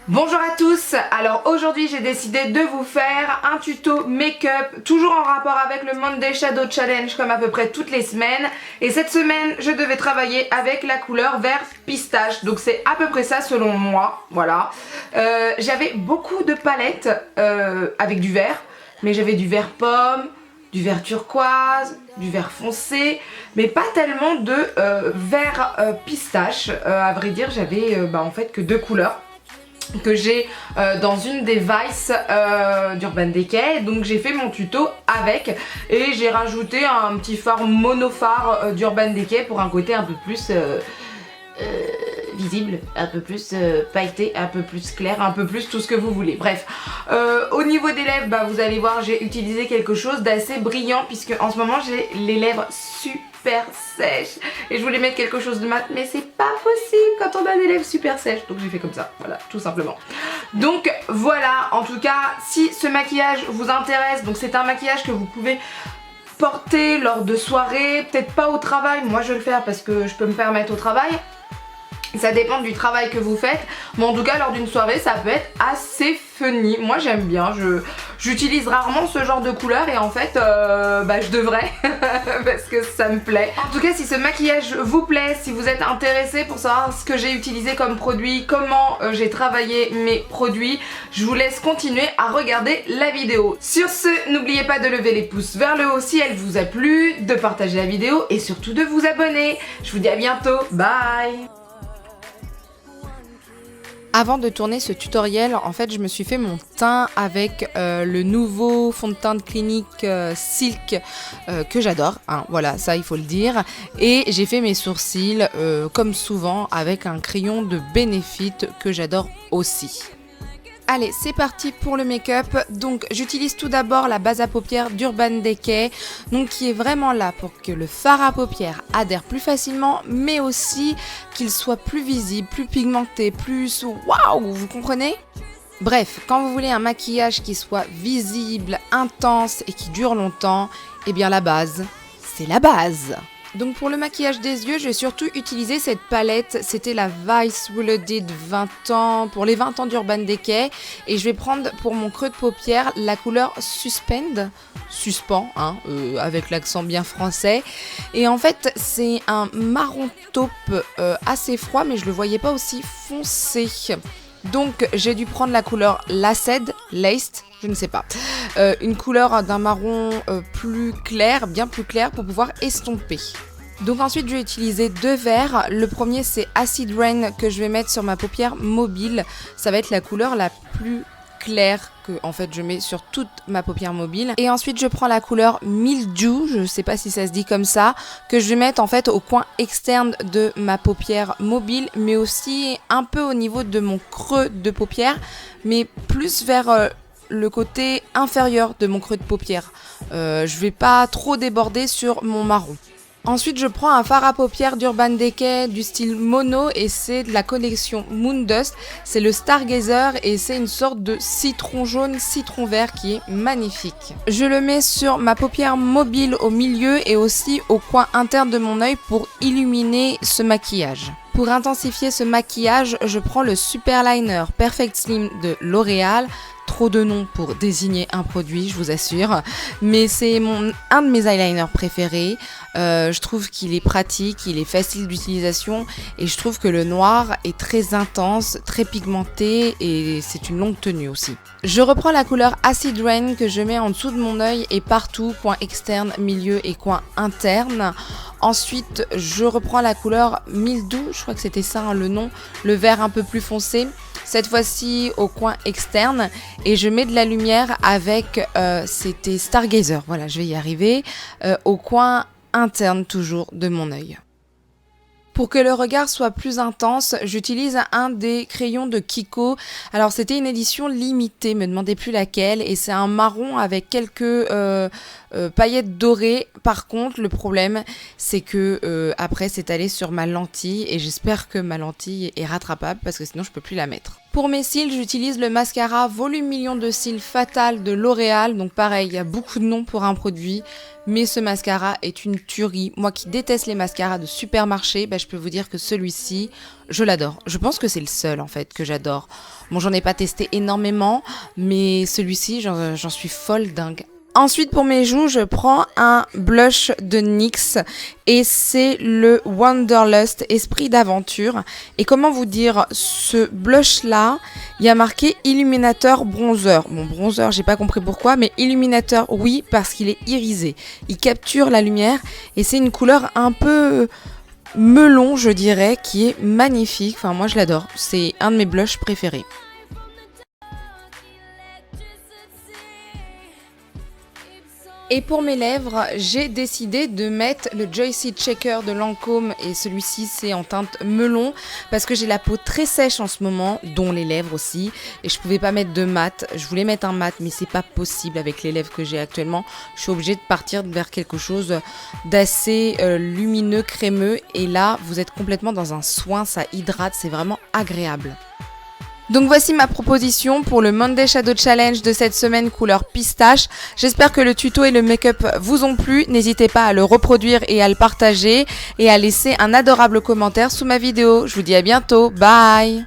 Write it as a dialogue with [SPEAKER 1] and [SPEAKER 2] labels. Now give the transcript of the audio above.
[SPEAKER 1] Bonjour à tous, alors aujourd'hui j'ai décidé de vous faire un tuto make-up toujours en rapport avec le Monday Shadow Challenge comme à peu près toutes les semaines. Et cette semaine je devais travailler avec la couleur vert pistache, donc c'est à peu près ça selon moi, voilà. J'avais beaucoup de palettes avec du vert, mais j'avais du vert pomme, du vert turquoise, du vert foncé, mais pas tellement de vert pistache. À vrai dire j'avais en fait que deux couleurs que j'ai dans une des Vice d'Urban Decay, donc j'ai fait mon tuto avec et j'ai rajouté un petit fard monophare d'Urban Decay pour un côté un peu plus visible, un peu plus pailleté, un peu plus clair, un peu plus tout ce que vous voulez. Bref, au niveau des lèvres, vous allez voir, j'ai utilisé quelque chose d'assez brillant puisque en ce moment j'ai les lèvres super sèches et je voulais mettre quelque chose de mat, mais c'est pas possible quand on a des lèvres super sèches, donc j'ai fait comme ça, voilà, tout simplement. Donc voilà, en tout cas, si ce maquillage vous intéresse, donc c'est un maquillage que vous pouvez porter lors de soirées, peut-être pas au travail, moi je vais le faire parce que je peux me permettre au travail. Ça dépend du travail que vous faites, mais en tout cas lors d'une soirée ça peut être assez funny. Moi j'aime bien, j'utilise rarement ce genre de couleur et en fait je devrais parce que ça me plaît. En tout cas si ce maquillage vous plaît, si vous êtes intéressé pour savoir ce que j'ai utilisé comme produit, comment j'ai travaillé mes produits, je vous laisse continuer à regarder la vidéo. Sur ce, n'oubliez pas de lever les pouces vers le haut si elle vous a plu, de partager la vidéo et surtout de vous abonner. Je vous dis à bientôt, bye. Avant de tourner ce tutoriel, en fait, je me suis fait mon teint avec le nouveau fond de teint de Clinique Silk que j'adore, hein, voilà, ça il faut le dire. Et j'ai fait mes sourcils comme souvent avec un crayon de Benefit que j'adore aussi. Allez, c'est parti pour le make-up. Donc j'utilise tout d'abord la base à paupières d'Urban Decay, donc qui est vraiment là pour que le fard à paupières adhère plus facilement, mais aussi qu'il soit plus visible, plus pigmenté, plus waouh, vous comprenez ? Bref, quand vous voulez un maquillage qui soit visible, intense et qui dure longtemps, eh bien la base, c'est la base. Donc pour le maquillage des yeux, j'ai surtout utilisé cette palette, c'était la Vice Reloaded 20 ans, pour les 20 ans d'Urban Decay. Et je vais prendre pour mon creux de paupière la couleur Suspend, avec l'accent bien français. Et en fait c'est un marron taupe assez froid, mais je le voyais pas aussi foncé. Donc j'ai dû prendre la couleur Laced, je ne sais pas, une couleur d'un marron plus clair, bien plus clair pour pouvoir estomper. Donc ensuite je vais utiliser deux verres, le premier c'est Acid Rain que je vais mettre sur ma paupière mobile, ça va être la couleur la plus claire que en fait je mets sur toute ma paupière mobile. Et ensuite je prends la couleur Mildew, je sais pas si ça se dit comme ça, que je vais mettre en fait au coin externe de ma paupière mobile, mais aussi un peu au niveau de mon creux de paupière, mais plus vers le côté inférieur de mon creux de paupière. Je vais pas trop déborder sur mon marron. Ensuite je prends un fard à paupières d'Urban Decay du style mono et c'est de la collection Moon Dust, c'est le Stargazer et c'est une sorte de citron jaune, citron vert qui est magnifique. Je le mets sur ma paupière mobile au milieu et aussi au coin interne de mon œil pour illuminer ce maquillage. Pour intensifier ce maquillage, je prends le Super Liner Perfect Slim de L'Oréal. Trop de noms pour désigner un produit, je vous assure, mais c'est un de mes eyeliners préférés. Je trouve qu'il est pratique, il est facile d'utilisation et je trouve que le noir est très intense, très pigmenté et c'est une longue tenue aussi. Je reprends la couleur Acid Rain que je mets en dessous de mon œil et partout, coin externe, milieu et coin interne. Ensuite, je reprends la couleur Mildew, je crois que c'était ça le nom, le vert un peu plus foncé. Cette fois-ci au coin externe et je mets de la lumière avec, c'était Stargazer, voilà je vais y arriver, au coin interne toujours de mon œil. Pour que le regard soit plus intense, j'utilise un des crayons de Kiko. Alors c'était une édition limitée, me demandez plus laquelle, et c'est un marron avec quelques paillettes dorées. Par contre, le problème, c'est que après c'est allé sur ma lentille, et j'espère que ma lentille est rattrapable parce que sinon je peux plus la mettre. Pour mes cils, j'utilise le mascara Volume Million de cils Fatal de L'Oréal. Donc pareil, il y a beaucoup de noms pour un produit, mais ce mascara est une tuerie. Moi qui déteste les mascaras de supermarché, je peux vous dire que celui-ci, je l'adore. Je pense que c'est le seul en fait que j'adore. Bon, j'en ai pas testé énormément, mais celui-ci, j'en suis folle dingue. Ensuite, pour mes joues, je prends un blush de NYX et c'est le Wanderlust Esprit d'aventure. Et comment vous dire, ce blush-là, il y a marqué illuminateur bronzer. Bon, bronzer, j'ai pas compris pourquoi, mais illuminateur, oui, parce qu'il est irisé. Il capture la lumière et c'est une couleur un peu melon, je dirais, qui est magnifique. Enfin, moi, je l'adore. C'est un de mes blushs préférés. Et pour mes lèvres, j'ai décidé de mettre le Joycey Checker de Lancôme et celui-ci c'est en teinte melon parce que j'ai la peau très sèche en ce moment, dont les lèvres aussi, et je pouvais pas mettre de mat. Je voulais mettre un mat mais c'est pas possible avec les lèvres que j'ai actuellement. Je suis obligée de partir vers quelque chose d'assez lumineux, crémeux, et là vous êtes complètement dans un soin, ça hydrate, c'est vraiment agréable. Donc voici ma proposition pour le Monday Shadow Challenge de cette semaine couleur pistache. J'espère que le tuto et le make-up vous ont plu. N'hésitez pas à le reproduire et à le partager et à laisser un adorable commentaire sous ma vidéo. Je vous dis à bientôt. Bye!